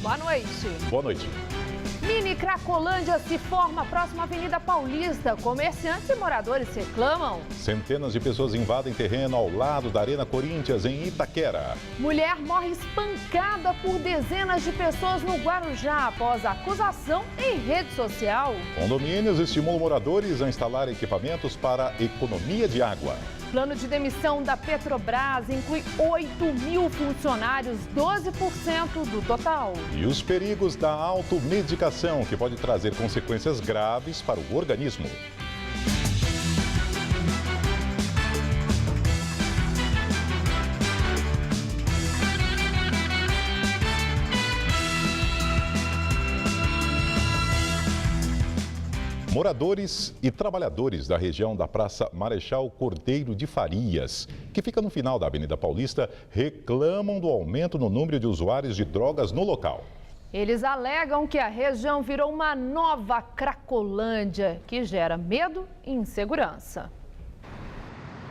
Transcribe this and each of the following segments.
Boa noite. Boa noite. Mini Cracolândia se forma próximo à Avenida Paulista. Comerciantes e moradores reclamam. Centenas de pessoas invadem terreno ao lado da Arena Corinthians, em Itaquera. Mulher morre espancada por dezenas de pessoas no Guarujá após acusação em rede social. Condomínios estimulam moradores a instalar equipamentos para economia de água. Plano de demissão da Petrobras inclui 8.000 funcionários, 12% do total. E os perigos da automedicação, que pode trazer consequências graves para o organismo. Moradores e trabalhadores da região da Praça Marechal Cordeiro de Farias, que fica no final da Avenida Paulista, reclamam do aumento no número de usuários de drogas no local. Eles alegam que a região virou uma nova Cracolândia, que gera medo e insegurança.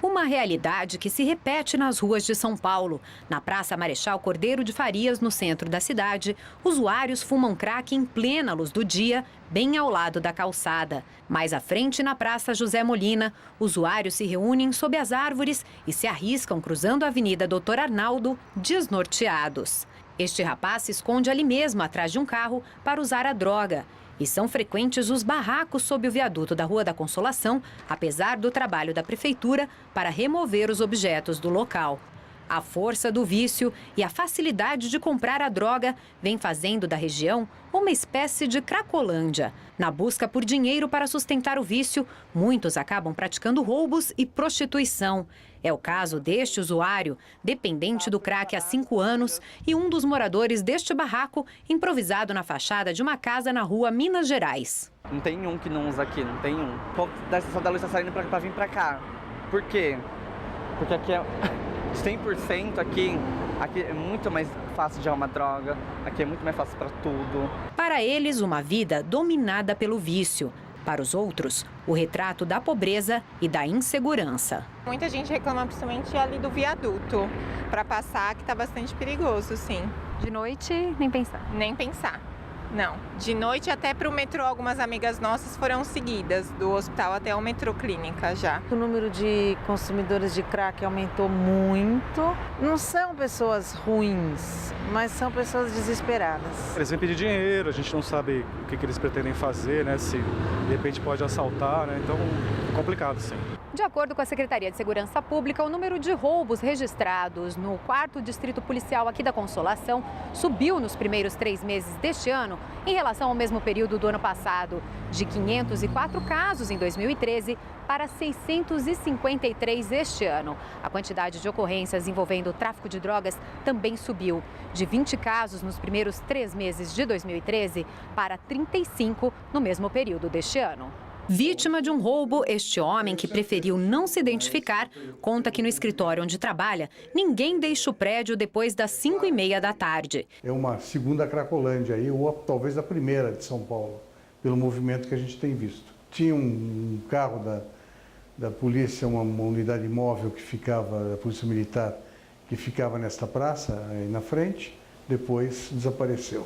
Uma realidade que se repete nas ruas de São Paulo. Na Praça Marechal Cordeiro de Farias, no centro da cidade, usuários fumam crack em plena luz do dia, bem ao lado da calçada. Mais à frente, na Praça José Molina, usuários se reúnem sob as árvores e se arriscam cruzando a Avenida Doutor Arnaldo, desnorteados. Este rapaz se esconde ali mesmo, atrás de um carro, para usar a droga. E são frequentes os barracos sob o viaduto da Rua da Consolação, apesar do trabalho da prefeitura para remover os objetos do local. A força do vício e a facilidade de comprar a droga vem fazendo da região uma espécie de Cracolândia. Na busca por dinheiro para sustentar o vício, muitos acabam praticando roubos e prostituição. É o caso deste usuário, dependente do crack há 5 anos, e um dos moradores deste barraco, improvisado na fachada de uma casa na rua Minas Gerais. Não tem um que não usa aqui, não tem um. O povo da estação da luz está saindo para vir para cá. Por quê? Porque aqui é 100% aqui é muito mais fácil de arrumar droga, aqui é muito mais fácil para tudo. Para eles, uma vida dominada pelo vício. Para os outros, o retrato da pobreza e da insegurança. Muita gente reclama principalmente ali do viaduto, para passar, que está bastante perigoso, sim. De noite, nem pensar? Nem pensar, não. De noite até para o metrô, algumas amigas nossas foram seguidas, do hospital até o metrô clínica já. O número de consumidores de crack aumentou muito. Não são pessoas ruins, mas são pessoas desesperadas. Eles vêm pedir dinheiro, a gente não sabe o que eles pretendem fazer, né? Se de repente pode assaltar, né? Então é complicado, sim. De acordo com a Secretaria de Segurança Pública, o número de roubos registrados no 4º Distrito Policial aqui da Consolação subiu nos primeiros 3 meses deste ano em relação ao mesmo período do ano passado, de 504 casos em 2013 para 653 este ano. A quantidade de ocorrências envolvendo o tráfico de drogas também subiu, de 20 casos nos primeiros 3 meses de 2013 para 35 no mesmo período deste ano. Vítima de um roubo, este homem, que preferiu não se identificar, conta que no escritório onde trabalha, ninguém deixa o prédio depois das 5h30 da tarde. É uma segunda Cracolândia aí, ou talvez a primeira de São Paulo, pelo movimento que a gente tem visto. Tinha um carro da polícia, uma unidade móvel que ficava, da polícia militar, que ficava nesta praça, aí na frente, depois desapareceu.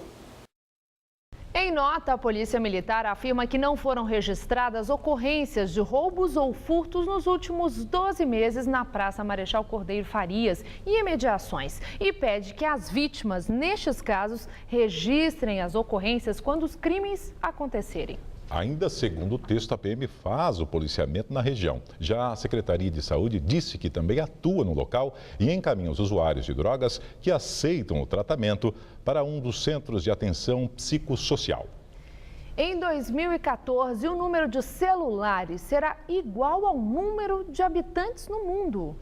Em nota, a Polícia Militar afirma que não foram registradas ocorrências de roubos ou furtos nos últimos 12 meses na Praça Marechal Cordeiro Farias e imediações e pede que as vítimas, nestes casos, registrem as ocorrências quando os crimes acontecerem. Ainda segundo o texto, a PM faz o policiamento na região. Já a Secretaria de Saúde disse que também atua no local e encaminha os usuários de drogas que aceitam o tratamento para um dos centros de atenção psicossocial. Em 2014, o número de celulares será igual ao número de habitantes no mundo.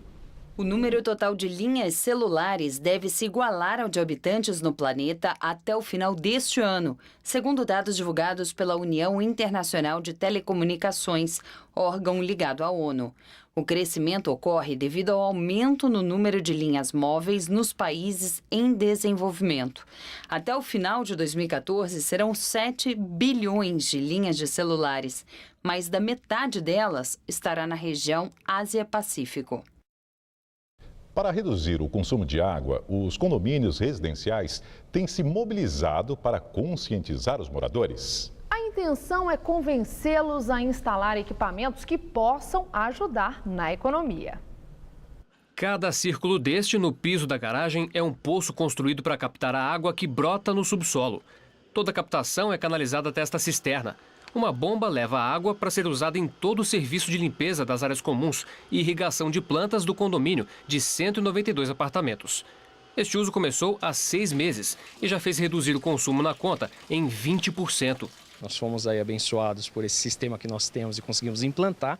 O número total de linhas celulares deve se igualar ao de habitantes no planeta até o final deste ano, segundo dados divulgados pela União Internacional de Telecomunicações, órgão ligado à ONU. O crescimento ocorre devido ao aumento no número de linhas móveis nos países em desenvolvimento. Até o final de 2014, serão 7 bilhões de linhas de celulares, mais da metade delas estará na região Ásia-Pacífico. Para reduzir o consumo de água, os condomínios residenciais têm se mobilizado para conscientizar os moradores. A intenção é convencê-los a instalar equipamentos que possam ajudar na economia. Cada círculo deste no piso da garagem é um poço construído para captar a água que brota no subsolo. Toda a captação é canalizada até esta cisterna. Uma bomba leva a água para ser usada em todo o serviço de limpeza das áreas comuns e irrigação de plantas do condomínio de 192 apartamentos. Este uso começou há 6 meses e já fez reduzir o consumo na conta em 20%. Nós fomos aí abençoados por esse sistema que nós temos e conseguimos implantar.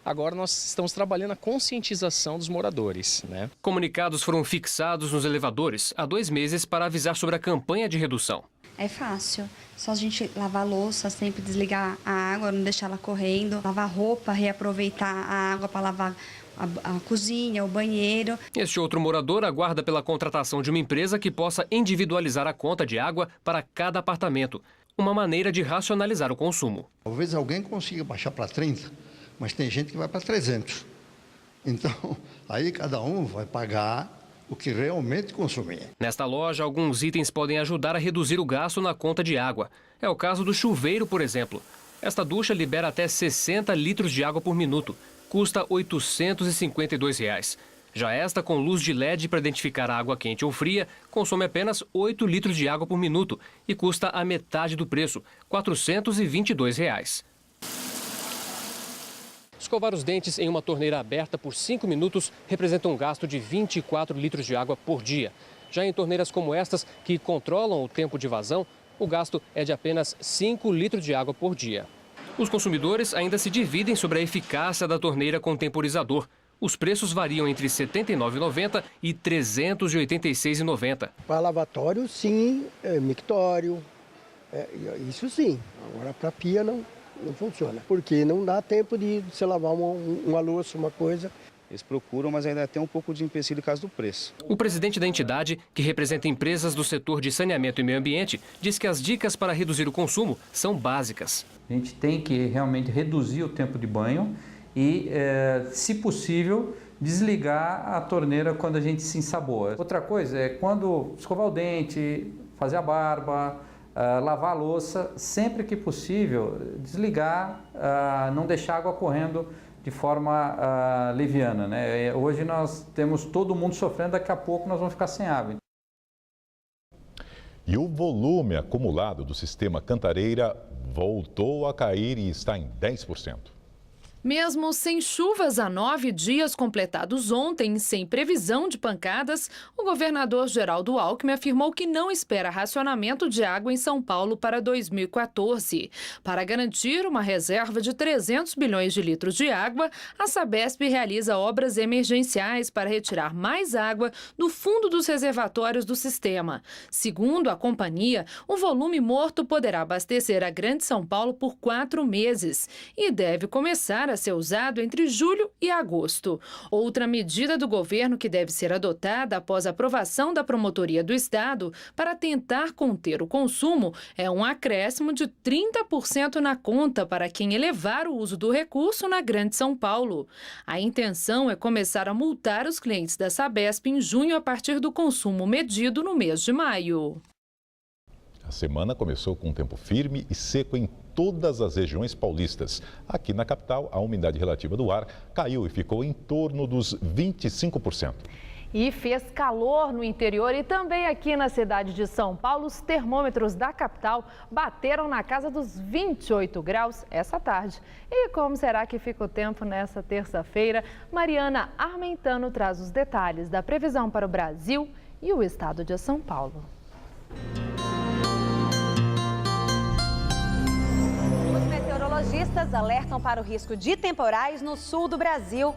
Agora nós estamos trabalhando a conscientização dos moradores, né? Comunicados foram fixados nos elevadores há 2 meses para avisar sobre a campanha de redução. É fácil, só a gente lavar a louça, sempre desligar a água, não deixar ela correndo, lavar roupa, reaproveitar a água para lavar a cozinha, o banheiro. Este outro morador aguarda pela contratação de uma empresa que possa individualizar a conta de água para cada apartamento. Uma maneira de racionalizar o consumo. Talvez alguém consiga baixar para 30, mas tem gente que vai para 300. Então, aí cada um vai pagar o que realmente consumir. Nesta loja, alguns itens podem ajudar a reduzir o gasto na conta de água. É o caso do chuveiro, por exemplo. Esta ducha libera até 60 litros de água por minuto. Custa R$ 852. Já esta, com luz de LED para identificar a água quente ou fria, consome apenas 8 litros de água por minuto e custa a metade do preço, R$ 422. Escovar os dentes em uma torneira aberta por 5 minutos representa um gasto de 24 litros de água por dia. Já em torneiras como estas, que controlam o tempo de vazão, o gasto é de apenas 5 litros de água por dia. Os consumidores ainda se dividem sobre a eficácia da torneira com temporizador. Os preços variam entre R$ 79,90 e R$ 386,90. Para lavatório, sim, mictório, isso sim. Agora, para pia, não funciona, porque não dá tempo de você lavar uma louça, uma coisa. Eles procuram, mas ainda tem um pouco de empecilho por causa do preço. O presidente da entidade, que representa empresas do setor de saneamento e meio ambiente, diz que as dicas para reduzir o consumo são básicas. A gente tem que realmente reduzir o tempo de banho e, se possível, desligar a torneira quando a gente se ensaboa. Outra coisa é quando escovar o dente, fazer a barba, lavar a louça, sempre que possível, desligar, não deixar a água correndo de forma leviana, né? Hoje nós temos todo mundo sofrendo, daqui a pouco nós vamos ficar sem água. E o volume acumulado do sistema Cantareira voltou a cair e está em 10%. Mesmo sem chuvas há 9 dias completados ontem, sem previsão de pancadas, o governador Geraldo Alckmin afirmou que não espera racionamento de água em São Paulo para 2014. Para garantir uma reserva de 300 bilhões de litros de água, a Sabesp realiza obras emergenciais para retirar mais água do fundo dos reservatórios do sistema. Segundo a companhia, o volume morto poderá abastecer a Grande São Paulo por 4 meses e deve começar a ser usado entre julho e agosto. Outra medida do governo que deve ser adotada após a aprovação da Promotoria do Estado para tentar conter o consumo é um acréscimo de 30% na conta para quem elevar o uso do recurso na Grande São Paulo. A intenção é começar a multar os clientes da Sabesp em junho a partir do consumo medido no mês de maio. A semana começou com um tempo firme e seco em todas as regiões paulistas. Aqui na capital, a umidade relativa do ar caiu e ficou em torno dos 25%. E fez calor no interior e também aqui na cidade de São Paulo. Os termômetros da capital bateram na casa dos 28 graus essa tarde. E como será que fica o tempo nessa terça-feira? Mariana Armentano traz os detalhes da previsão para o Brasil e o estado de São Paulo. Meteorologistas alertam para o risco de temporais no sul do Brasil.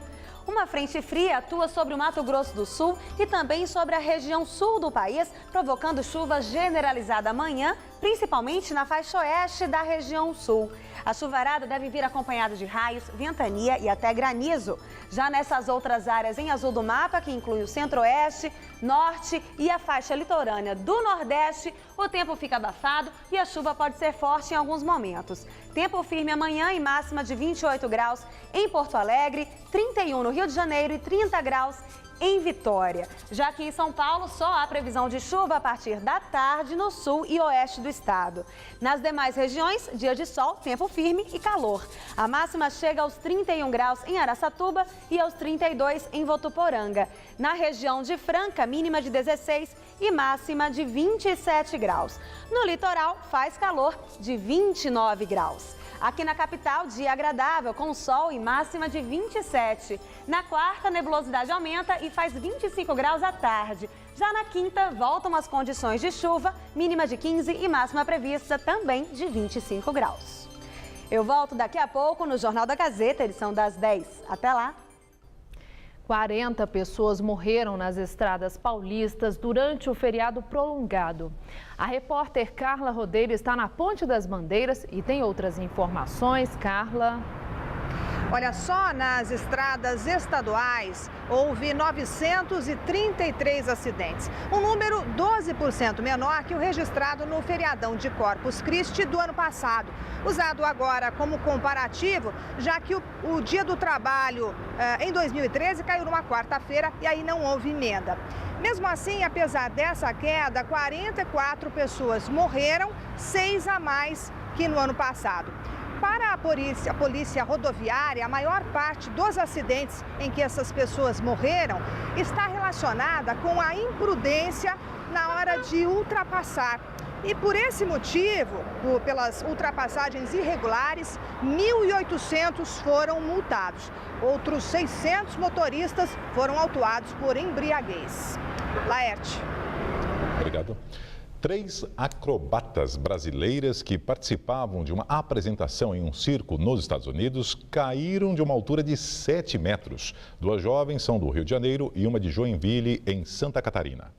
Uma frente fria atua sobre o Mato Grosso do Sul e também sobre a região sul do país, provocando chuva generalizada amanhã, principalmente na faixa oeste da região sul. A chuvarada deve vir acompanhada de raios, ventania e até granizo. Já nessas outras áreas em azul do mapa, que inclui o centro-oeste, norte e a faixa litorânea do nordeste, o tempo fica abafado e a chuva pode ser forte em alguns momentos. Tempo firme amanhã e máxima de 28 graus em Porto Alegre, 31 no Rio de Janeiro e 30 graus em Vitória. Já que em São Paulo só há previsão de chuva a partir da tarde no sul e oeste do estado. Nas demais regiões, dia de sol, tempo firme e calor. A máxima chega aos 31 graus em Araçatuba e aos 32 em Votuporanga. Na região de Franca, mínima de 16 e máxima de 27 graus. No litoral, faz calor de 29 graus. Aqui na capital, dia agradável, com sol e máxima de 27. Na quarta, a nebulosidade aumenta e faz 25 graus à tarde. Já na quinta, voltam as condições de chuva, mínima de 15 e máxima prevista também de 25 graus. Eu volto daqui a pouco no Jornal da Gazeta, edição das 10. Até lá! 40 pessoas morreram nas estradas paulistas durante o feriado prolongado. A repórter Carla Rodeiro está na Ponte das Bandeiras e tem outras informações. Carla. Olha só, nas estradas estaduais houve 933 acidentes, um número 12% menor que o registrado no feriadão de Corpus Christi do ano passado. Usado agora como comparativo, já que o Dia do Trabalho em 2013 caiu numa quarta-feira e aí não houve emenda. Mesmo assim, apesar dessa queda, 44 pessoas morreram, 6 a mais que no ano passado. Para a polícia rodoviária, a maior parte dos acidentes em que essas pessoas morreram está relacionada com a imprudência na hora de ultrapassar. E por esse motivo, pelas ultrapassagens irregulares, 1.800 foram multados. Outros 600 motoristas foram autuados por embriaguez. Laerte. Obrigado. 3 acrobatas brasileiras que participavam de uma apresentação em um circo nos Estados Unidos caíram de uma altura de 7 metros. 2 jovens são do Rio de Janeiro e uma de Joinville, em Santa Catarina.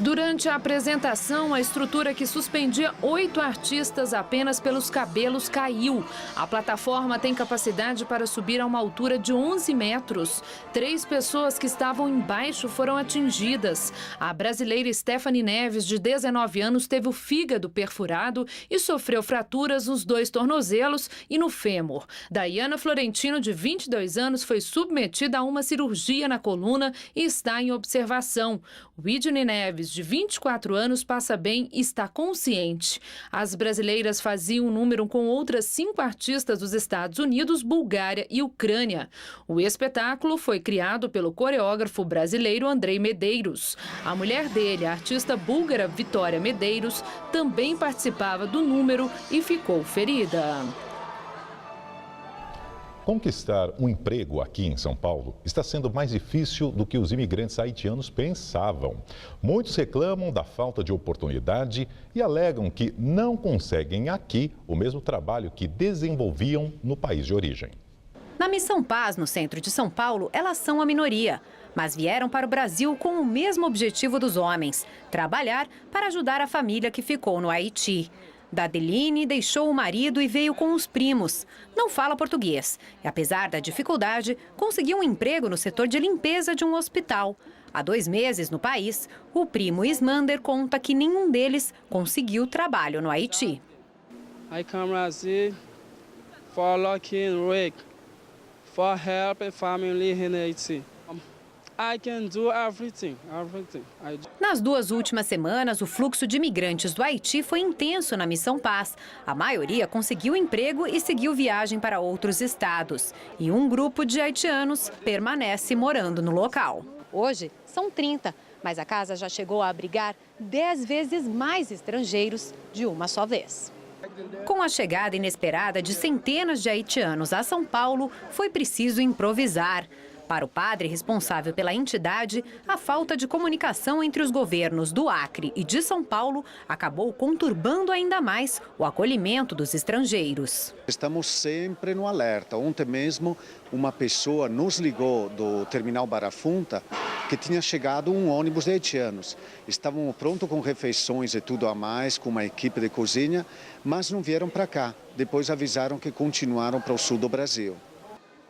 Durante a apresentação, a estrutura que suspendia 8 artistas apenas pelos cabelos caiu. A plataforma tem capacidade para subir a uma altura de 11 metros. 3 pessoas que estavam embaixo foram atingidas. A brasileira Stephanie Neves, de 19 anos, teve o fígado perfurado e sofreu fraturas nos 2 tornozelos e no fêmur. Daiana Florentino, de 22 anos, foi submetida a uma cirurgia na coluna e está em observação. Whitney Neves, de 24 anos, passa bem e está consciente. As brasileiras faziam um número com outras 5 artistas dos Estados Unidos, Bulgária e Ucrânia. O espetáculo foi criado pelo coreógrafo brasileiro Andrei Medeiros. A mulher dele, a artista búlgara Vitória Medeiros, também participava do número e ficou ferida. Conquistar um emprego aqui em São Paulo está sendo mais difícil do que os imigrantes haitianos pensavam. Muitos reclamam da falta de oportunidade e alegam que não conseguem aqui o mesmo trabalho que desenvolviam no país de origem. Na Missão Paz, no centro de São Paulo, elas são a minoria, mas vieram para o Brasil com o mesmo objetivo dos homens: trabalhar para ajudar a família que ficou no Haiti. Dadeline deixou o marido e veio com os primos. Não fala português e, apesar da dificuldade, conseguiu um emprego no setor de limpeza de um hospital. Há 2 meses no país, o primo Ismander conta que nenhum deles conseguiu trabalho no Haiti. I come Brazil for looking work, for help a family in Haiti. I can do everything. Nas 2 últimas semanas, o fluxo de imigrantes do Haiti foi intenso na Missão Paz. A maioria conseguiu emprego e seguiu viagem para outros estados. E um grupo de haitianos permanece morando no local. Hoje são 30, mas a casa já chegou a abrigar 10 vezes mais estrangeiros de uma só vez. Com a chegada inesperada de centenas de haitianos a São Paulo, foi preciso improvisar. Para o padre responsável pela entidade, a falta de comunicação entre os governos do Acre e de São Paulo acabou conturbando ainda mais o acolhimento dos estrangeiros. Estamos sempre no alerta. Ontem mesmo, uma pessoa nos ligou do terminal Barra Funda que tinha chegado um ônibus de haitianos. Estavam prontos com refeições e tudo a mais, com uma equipe de cozinha, mas não vieram para cá. Depois avisaram que continuaram para o sul do Brasil.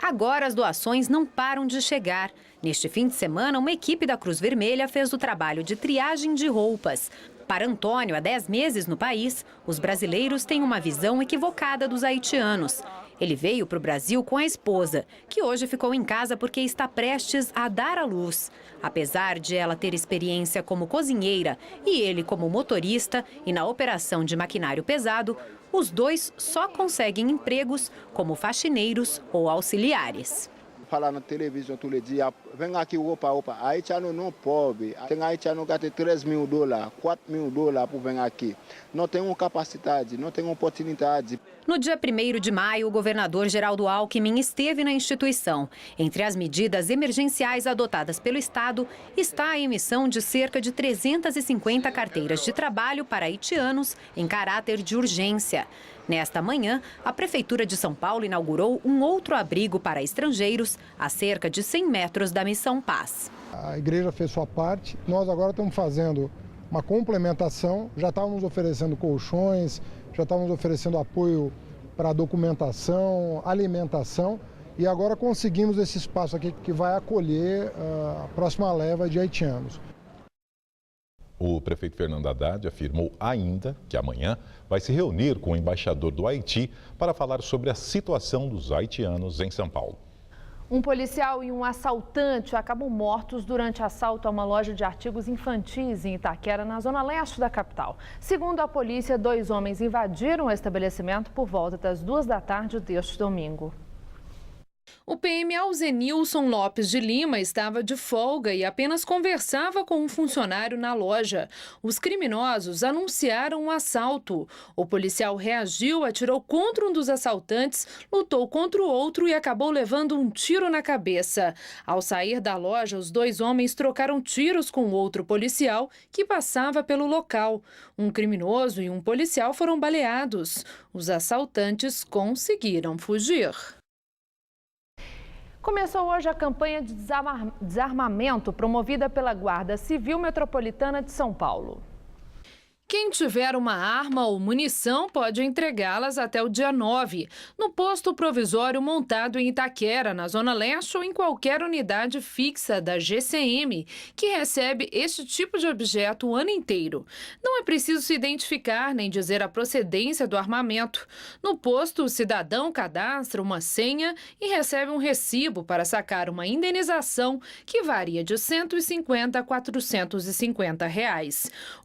Agora as doações não param de chegar. Neste fim de semana, uma equipe da Cruz Vermelha fez o trabalho de triagem de roupas. Para Antônio, há 10 meses no país, os brasileiros têm uma visão equivocada dos haitianos. Ele veio para o Brasil com a esposa, que hoje ficou em casa porque está prestes a dar à luz. Apesar de ela ter experiência como cozinheira e ele como motorista e na operação de maquinário pesado, os dois só conseguem empregos como faxineiros ou auxiliares. Falar na televisão todo dia, vem aqui, opa, haitiano não pode. Tem haitiano que tem $3 mil, $4 mil por vir aqui. Não tem uma capacidade, não tem uma oportunidade. No dia 1º de maio, o governador Geraldo Alckmin esteve na instituição. Entre as medidas emergenciais adotadas pelo Estado está a emissão de cerca de 350 carteiras de trabalho para haitianos em caráter de urgência. Nesta manhã, a Prefeitura de São Paulo inaugurou um outro abrigo para estrangeiros a cerca de 100 metros da Missão Paz. A igreja fez sua parte, nós agora estamos fazendo uma complementação, já estávamos oferecendo colchões, já estávamos oferecendo apoio para documentação, alimentação e agora conseguimos esse espaço aqui que vai acolher a próxima leva de haitianos. O prefeito Fernando Haddad afirmou ainda que amanhã vai se reunir com o embaixador do Haiti para falar sobre a situação dos haitianos em São Paulo. Um policial e um assaltante acabam mortos durante assalto a uma loja de artigos infantis em Itaquera, na zona leste da capital. Segundo a polícia, 2 homens invadiram o estabelecimento por volta das 2 da tarde deste domingo. O PM Alzenilson Lopes de Lima estava de folga e apenas conversava com um funcionário na loja. Os criminosos anunciaram um assalto. O policial reagiu, atirou contra um dos assaltantes, lutou contra o outro e acabou levando um tiro na cabeça. Ao sair da loja, os 2 homens trocaram tiros com outro policial que passava pelo local. Um criminoso e um policial foram baleados. Os assaltantes conseguiram fugir. Começou hoje a campanha de desarmamento promovida pela Guarda Civil Metropolitana de São Paulo. Quem tiver uma arma ou munição pode entregá-las até o dia 9, no posto provisório montado em Itaquera, na Zona Leste ou em qualquer unidade fixa da GCM, que recebe este tipo de objeto o ano inteiro. Não é preciso se identificar nem dizer a procedência do armamento. No posto, o cidadão cadastra uma senha e recebe um recibo para sacar uma indenização que varia de R$ 150 a R$ 450.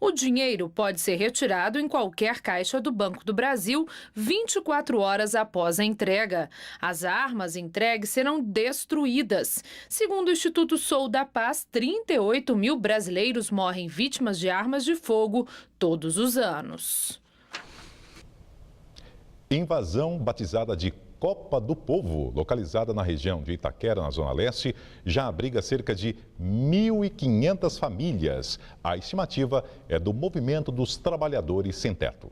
O dinheiro pode ser retirado em qualquer caixa do Banco do Brasil 24 horas após a entrega. As armas entregues serão destruídas. Segundo o Instituto Sou da Paz, 38 mil brasileiros morrem vítimas de armas de fogo todos os anos. Invasão batizada de Copa do Povo, localizada na região de Itaquera, na Zona Leste, já abriga cerca de 1.500 famílias. A estimativa é do Movimento dos Trabalhadores Sem Teto.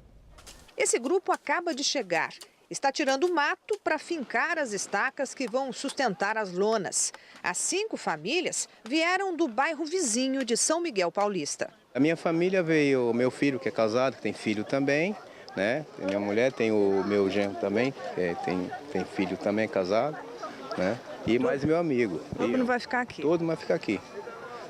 Esse grupo acaba de chegar. Está tirando mato para fincar as estacas que vão sustentar as lonas. As 5 famílias vieram do bairro vizinho de São Miguel Paulista. A minha família veio, meu filho que é casado, que tem filho também. Né? Tem minha mulher, tem o meu genro também, tem filho também casado, né? E mais meu amigo. Todo mundo vai ficar aqui? Todo mundo vai ficar aqui.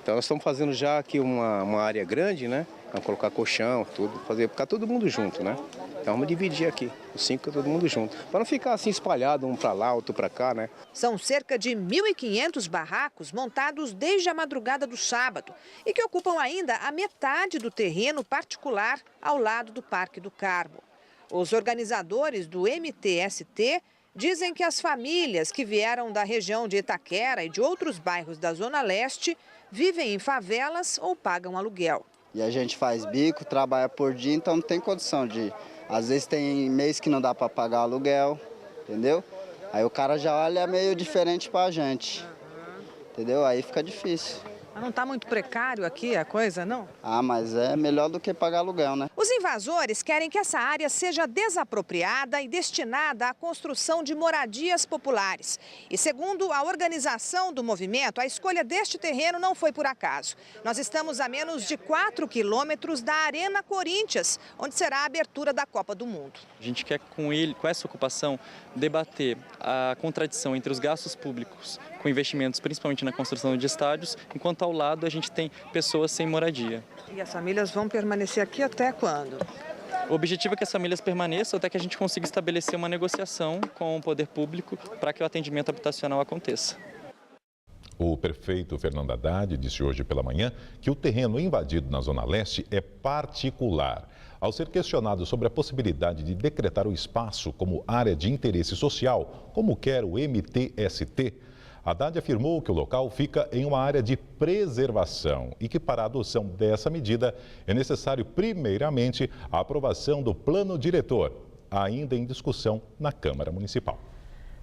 Então nós estamos fazendo já aqui uma área grande, né? Vamos colocar colchão, tudo, ficar todo mundo junto, né? Então vamos dividir aqui, os 5 todo mundo junto, para não ficar assim espalhado, um para lá, outro para cá, né? São cerca de 1.500 barracos montados desde a madrugada do sábado e que ocupam ainda a metade do terreno particular ao lado do Parque do Carmo. Os organizadores do MTST dizem que as famílias que vieram da região de Itaquera e de outros bairros da Zona Leste vivem em favelas ou pagam aluguel. E a gente faz bico, trabalha por dia, então não tem condição de... Às vezes tem mês que não dá para pagar aluguel, entendeu? Aí o cara já olha meio diferente para a gente, entendeu? Aí fica difícil. Mas não está muito precário aqui a coisa, não? Ah, mas é melhor do que pagar aluguel, né? Os invasores querem que essa área seja desapropriada e destinada à construção de moradias populares. E segundo a organização do movimento, a escolha deste terreno não foi por acaso. Nós estamos a menos de 4 quilômetros da Arena Corinthians, onde será a abertura da Copa do Mundo. A gente quer, com essa ocupação, debater a contradição entre os gastos públicos com investimentos, principalmente na construção de estádios, enquanto ao lado a gente tem pessoas sem moradia. E as famílias vão permanecer aqui até quando? O objetivo é que as famílias permaneçam até que a gente consiga estabelecer uma negociação com o poder público para que o atendimento habitacional aconteça. O prefeito Fernando Haddad disse hoje pela manhã que o terreno invadido na Zona Leste é particular. Ao ser questionado sobre a possibilidade de decretar o espaço como área de interesse social, como quer o MTST, Haddad afirmou que o local fica em uma área de preservação e que para a adoção dessa medida é necessário, primeiramente, a aprovação do plano diretor, ainda em discussão na Câmara Municipal.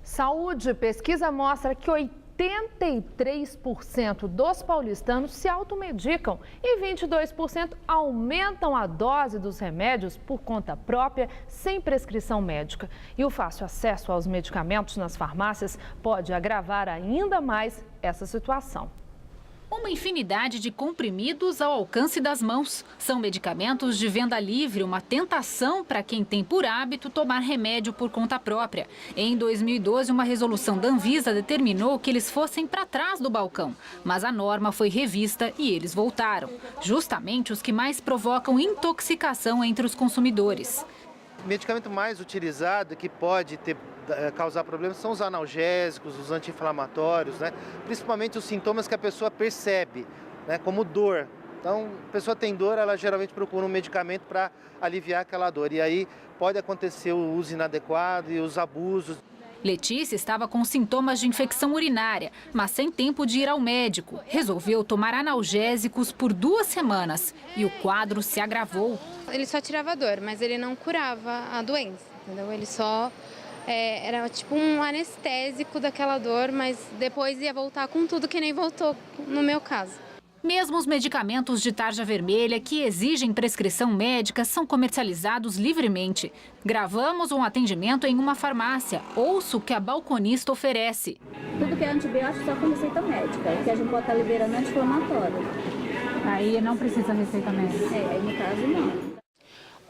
Saúde, pesquisa mostra que 83% dos paulistanos se automedicam e 22% aumentam a dose dos remédios por conta própria, sem prescrição médica. E o fácil acesso aos medicamentos nas farmácias pode agravar ainda mais essa situação. Uma infinidade de comprimidos ao alcance das mãos. São medicamentos de venda livre, uma tentação para quem tem por hábito tomar remédio por conta própria. Em 2012, uma resolução da Anvisa determinou que eles fossem para trás do balcão. Mas a norma foi revista e eles voltaram. Justamente os que mais provocam intoxicação entre os consumidores. O medicamento mais utilizado que pode causar problemas são os analgésicos, os anti-inflamatórios, né? Principalmente os sintomas que a pessoa percebe, né? Como dor. Então, a pessoa tem dor, ela geralmente procura um medicamento para aliviar aquela dor. E aí pode acontecer o uso inadequado e os abusos. Letícia estava com sintomas de infecção urinária, mas sem tempo de ir ao médico. Resolveu tomar analgésicos por 2 semanas e o quadro se agravou. Ele só tirava a dor, mas ele não curava a doença, entendeu? Ele só era tipo um anestésico daquela dor, mas depois ia voltar com tudo que nem voltou no meu caso. Mesmo os medicamentos de tarja vermelha que exigem prescrição médica são comercializados livremente. Gravamos um atendimento em uma farmácia. Ouço o que a balconista oferece. Tudo que é antibiótico só com receita médica, que a gente pode estar liberando anti-inflamatório. Aí não precisa receita médica? Aí no caso não.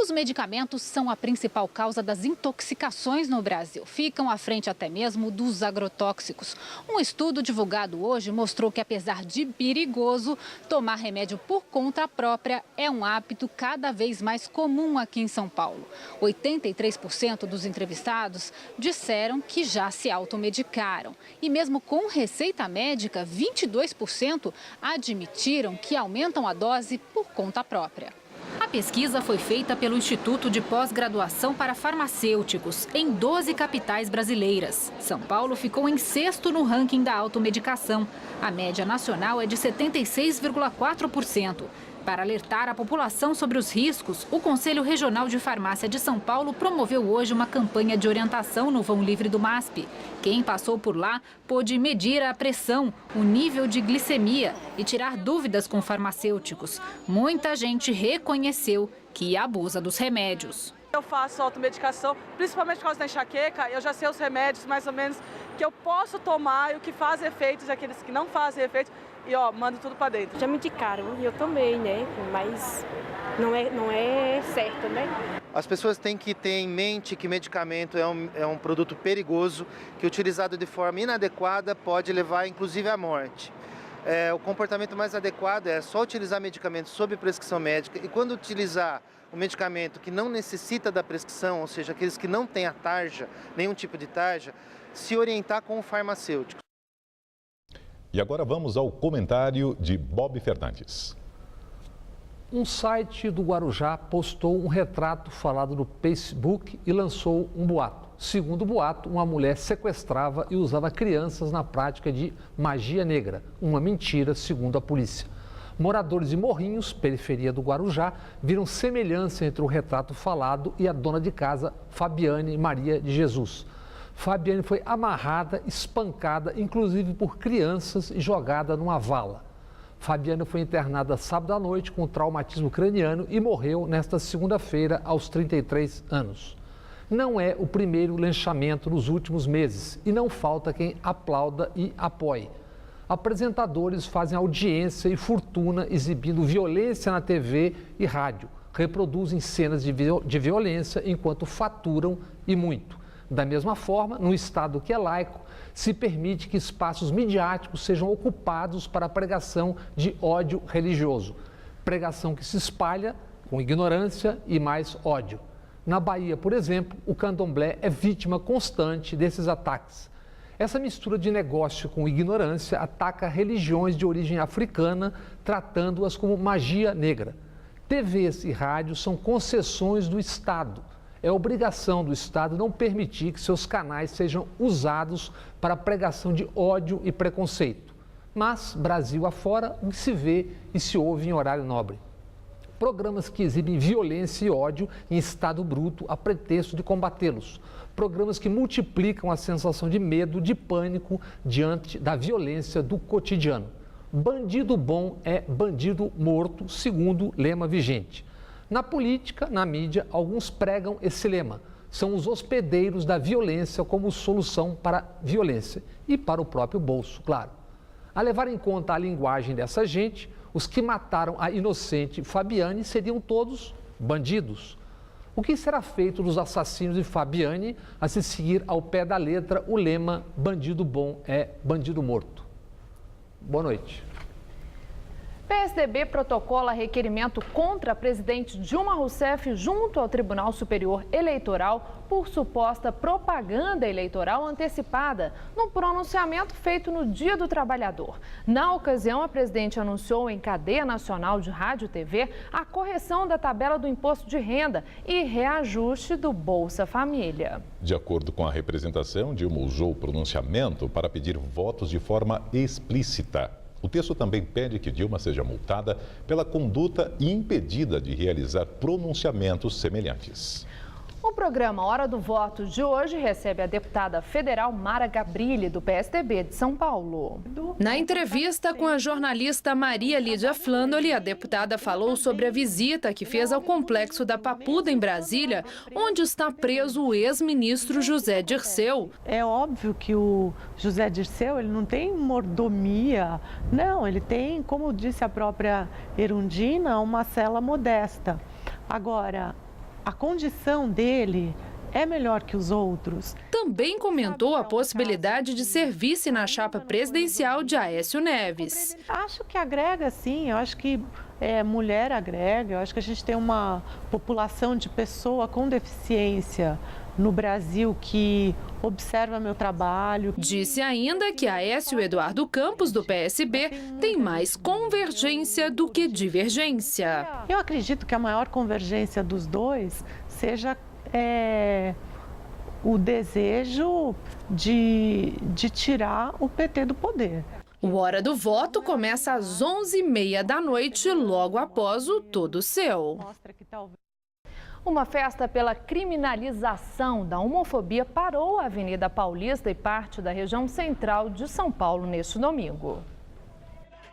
Os medicamentos são a principal causa das intoxicações no Brasil. Ficam à frente até mesmo dos agrotóxicos. Um estudo divulgado hoje mostrou que, apesar de perigoso, tomar remédio por conta própria é um hábito cada vez mais comum aqui em São Paulo. 83% dos entrevistados disseram que já se automedicaram. E mesmo com receita médica, 22% admitiram que aumentam a dose por conta própria. A pesquisa foi feita pelo Instituto de Pós-Graduação para Farmacêuticos, em 12 capitais brasileiras. São Paulo ficou em 6º no ranking da automedicação. A média nacional é de 76,4%. Para alertar a população sobre os riscos, o Conselho Regional de Farmácia de São Paulo promoveu hoje uma campanha de orientação no vão livre do MASP. Quem passou por lá pôde medir a pressão, o nível de glicemia e tirar dúvidas com farmacêuticos. Muita gente reconheceu que abusa dos remédios. Eu faço automedicação, principalmente por causa da enxaqueca. Eu já sei os remédios mais ou menos que eu posso tomar e o que faz efeitos e aqueles que não fazem efeitos. E mando tudo para dentro. Já me indicaram e eu também, né? Mas não é certo, né? As pessoas têm que ter em mente que medicamento é um produto perigoso, que utilizado de forma inadequada pode levar inclusive à morte. O comportamento mais adequado é só utilizar medicamentos sob prescrição médica e quando utilizar um medicamento que não necessita da prescrição, ou seja, aqueles que não têm a tarja, nenhum tipo de tarja, se orientar com o farmacêutico. E agora vamos ao comentário de Bob Fernandes. Um site do Guarujá postou um retrato falado no Facebook e lançou um boato. Segundo o boato, uma mulher sequestrava e usava crianças na prática de magia negra. Uma mentira, segundo a polícia. Moradores de Morrinhos, periferia do Guarujá, viram semelhança entre o retrato falado e a dona de casa, Fabiane Maria de Jesus. Fabiane foi amarrada, espancada, inclusive por crianças e jogada numa vala. Fabiane foi internada sábado à noite com traumatismo craniano e morreu nesta segunda-feira aos 33 anos. Não é o primeiro linchamento nos últimos meses e não falta quem aplauda e apoie. Apresentadores fazem audiência e fortuna exibindo violência na TV e rádio. Reproduzem cenas de violência enquanto faturam e muito. Da mesma forma, no Estado que é laico, se permite que espaços midiáticos sejam ocupados para a pregação de ódio religioso. Pregação que se espalha com ignorância e mais ódio. Na Bahia, por exemplo, o candomblé é vítima constante desses ataques. Essa mistura de negócio com ignorância ataca religiões de origem africana, tratando-as como magia negra. TVs e rádios são concessões do Estado. É obrigação do Estado não permitir que seus canais sejam usados para pregação de ódio e preconceito. Mas, Brasil afora, o que se vê e se ouve em horário nobre. Programas que exibem violência e ódio em estado bruto a pretexto de combatê-los. Programas que multiplicam a sensação de medo, de pânico diante da violência do cotidiano. Bandido bom é bandido morto, segundo o lema vigente. Na política, na mídia, alguns pregam esse lema. São os hospedeiros da violência como solução para a violência e para o próprio bolso, claro. A levar em conta a linguagem dessa gente, os que mataram a inocente Fabiane seriam todos bandidos. O que será feito dos assassinos de Fabiane a se seguir ao pé da letra o lema bandido bom é bandido morto? Boa noite. PSDB protocola requerimento contra a presidente Dilma Rousseff junto ao Tribunal Superior Eleitoral por suposta propaganda eleitoral antecipada no pronunciamento feito no Dia do Trabalhador. Na ocasião, a presidente anunciou em cadeia nacional de rádio e TV a correção da tabela do imposto de renda e reajuste do Bolsa Família. De acordo com a representação, Dilma usou o pronunciamento para pedir votos de forma explícita. O texto também pede que Dilma seja multada pela conduta e impedida de realizar pronunciamentos semelhantes. O programa Hora do Voto de hoje recebe a deputada federal Mara Gabrilli, do PSDB de São Paulo. Na entrevista com a jornalista Maria Lídia Flandoli, a deputada falou sobre a visita que fez ao complexo da Papuda, em Brasília, onde está preso o ex-ministro José Dirceu. É óbvio que o José Dirceu, ele não tem mordomia, não, ele tem, como disse a própria Erundina, uma cela modesta. Agora, a condição dele é melhor que os outros. Também comentou a possibilidade de ser vice na chapa presidencial de Aécio Neves. Acho que agrega, sim. Eu acho que mulher agrega. Eu acho que a gente tem uma população de pessoa com deficiência no Brasil que observa meu trabalho. Disse ainda que Aécio Eduardo Campos, do PSB, tem mais convergência do que divergência. Eu acredito que a maior convergência dos dois seja o desejo de tirar o PT do poder. O Hora do Voto começa às 11h30 da noite, logo após o Todo Seu. Uma festa pela criminalização da homofobia parou a Avenida Paulista e parte da região central de São Paulo neste domingo.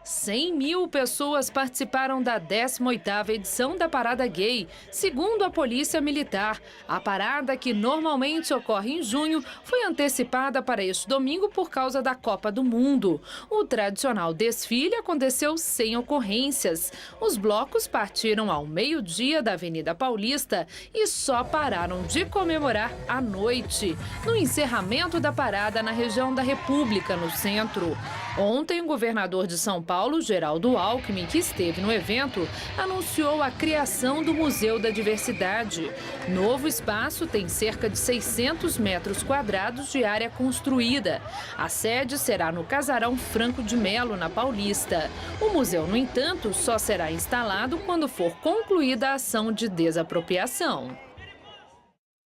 100.000 pessoas participaram da 18ª edição da Parada Gay, segundo a Polícia Militar. A parada, que normalmente ocorre em junho, foi antecipada para este domingo por causa da Copa do Mundo. O tradicional desfile aconteceu sem ocorrências. Os blocos partiram ao meio-dia da Avenida Paulista e só pararam de comemorar à noite, no encerramento da parada na região da República, no centro. Ontem, o governador de São Paulo, Geraldo Alckmin, que esteve no evento, anunciou a criação do Museu da Diversidade. Novo espaço tem cerca de 600 metros quadrados de área construída. A sede será no Casarão Franco de Melo, na Paulista. O museu, no entanto, só será instalado quando for concluída a ação de desapropriação.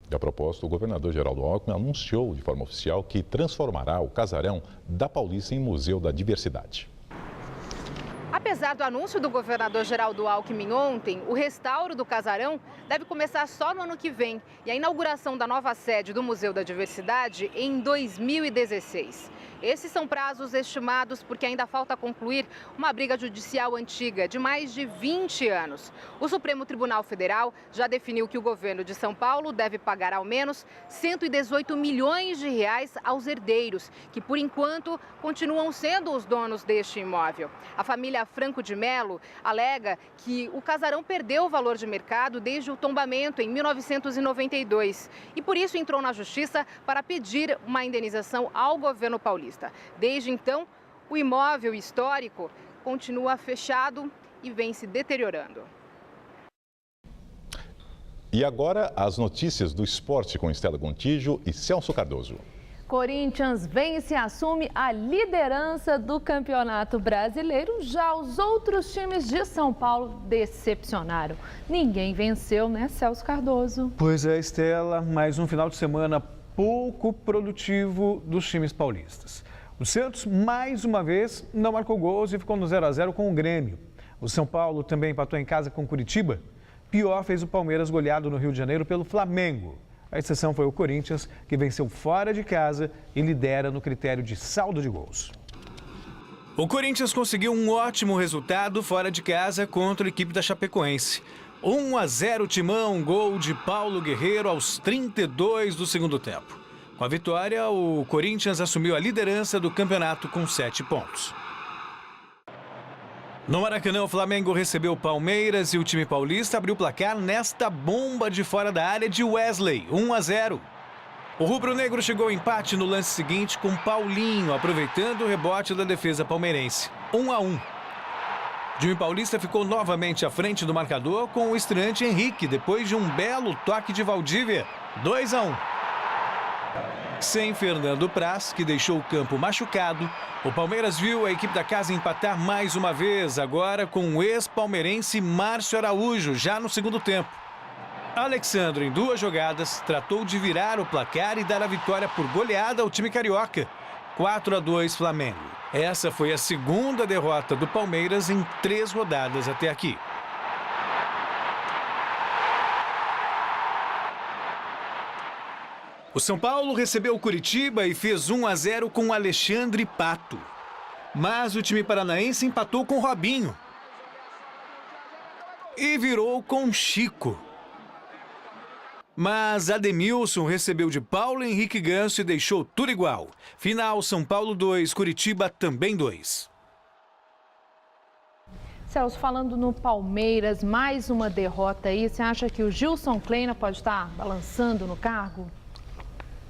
A propósito, o governador Geraldo Alckmin anunciou de forma oficial que transformará o Casarão da Paulista em Museu da Diversidade. Apesar do anúncio do governador Geraldo Alckmin ontem, o restauro do Casarão deve começar só no ano que vem e a inauguração da nova sede do Museu da Diversidade em 2016. Esses são prazos estimados porque ainda falta concluir uma briga judicial antiga de mais de 20 anos. O Supremo Tribunal Federal já definiu que o governo de São Paulo deve pagar ao menos 118 milhões de reais aos herdeiros, que por enquanto continuam sendo os donos deste imóvel. A família Franco de Melo alega que o casarão perdeu o valor de mercado desde o tombamento em 1992 e por isso entrou na justiça para pedir uma indenização ao governo paulista. Desde então, o imóvel histórico continua fechado e vem se deteriorando. E agora as notícias do esporte com Estela Gontijo e Celso Cardoso. Corinthians vence e assume a liderança do Campeonato Brasileiro. Já os outros times de São Paulo decepcionaram. Ninguém venceu, né, Celso Cardoso? Pois é, Estela, mais um final de semana pouco produtivo dos times paulistas. O Santos, mais uma vez, não marcou gols e ficou no 0-0 com o Grêmio. O São Paulo também empatou em casa com o Curitiba. Pior fez o Palmeiras goleado no Rio de Janeiro pelo Flamengo. A exceção foi o Corinthians, que venceu fora de casa e lidera no critério de saldo de gols. O Corinthians conseguiu um ótimo resultado fora de casa contra a equipe da Chapecoense. 1-0 Timão, gol de Paulo Guerreiro aos 32 do segundo tempo. Com a vitória, o Corinthians assumiu a liderança do campeonato com 7 pontos. No Maracanã, o Flamengo recebeu o Palmeiras e o time paulista abriu o placar nesta bomba de fora da área de Wesley, 1-0. O rubro-negro chegou ao empate no lance seguinte com Paulinho, aproveitando o rebote da defesa palmeirense, 1-1. O time paulista ficou novamente à frente do marcador com o estreante Henrique, depois de um belo toque de Valdívia, 2-1. Sem Fernando Praz, que deixou o campo machucado, o Palmeiras viu a equipe da casa empatar mais uma vez, agora com o ex-palmeirense Márcio Araújo, já no segundo tempo. Alexandre, em 2 jogadas, tratou de virar o placar e dar a vitória por goleada ao time carioca, 4-2 Flamengo. Essa foi a segunda derrota do Palmeiras em 3 rodadas até aqui. O São Paulo recebeu o Curitiba e fez 1-0 com Alexandre Pato. Mas o time paranaense empatou com Robinho. E virou com Chico. Mas Ademilson recebeu de Paulo Henrique Ganso e deixou tudo igual. Final, São Paulo 2, Curitiba também 2. Celso, falando no Palmeiras, mais uma derrota aí. Você acha que o Gilson Kleina pode estar balançando no cargo?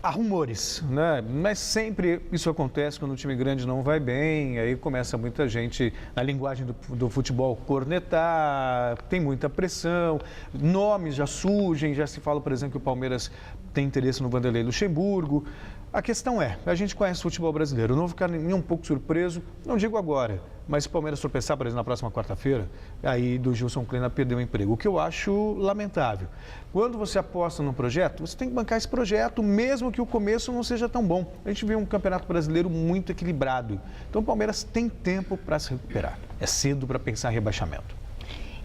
Há rumores, né? Mas sempre isso acontece quando o time grande não vai bem, aí começa muita gente, na linguagem do futebol, cornetar, tem muita pressão, nomes já surgem, já se fala, por exemplo, que o Palmeiras tem interesse no Vanderlei Luxemburgo. A questão é, a gente conhece o futebol brasileiro, eu não vou ficar nem um pouco surpreso, não digo agora, mas se o Palmeiras tropeçar, por exemplo, na próxima quarta-feira, aí do Gilson Kleina perdeu o emprego, o que eu acho lamentável. Quando você aposta num projeto, você tem que bancar esse projeto, mesmo que o começo não seja tão bom. A gente vê um campeonato brasileiro muito equilibrado, então o Palmeiras tem tempo para se recuperar, é cedo para pensar em rebaixamento.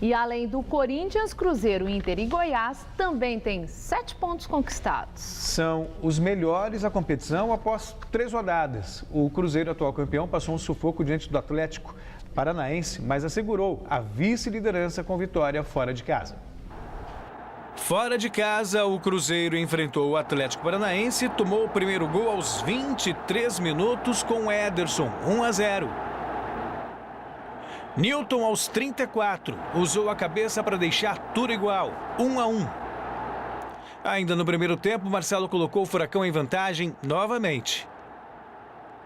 E além do Corinthians, Cruzeiro, Inter e Goiás também tem 7 pontos conquistados. São os melhores da competição após 3 rodadas. O Cruzeiro, atual campeão, passou um sufoco diante do Atlético Paranaense, mas assegurou a vice-liderança com vitória fora de casa. Fora de casa, o Cruzeiro enfrentou o Atlético Paranaense e tomou o primeiro gol aos 23 minutos com Ederson, 1-0. Newton, aos 34, usou a cabeça para deixar tudo igual, 1-1. Ainda no primeiro tempo, Marcelo colocou o Furacão em vantagem novamente.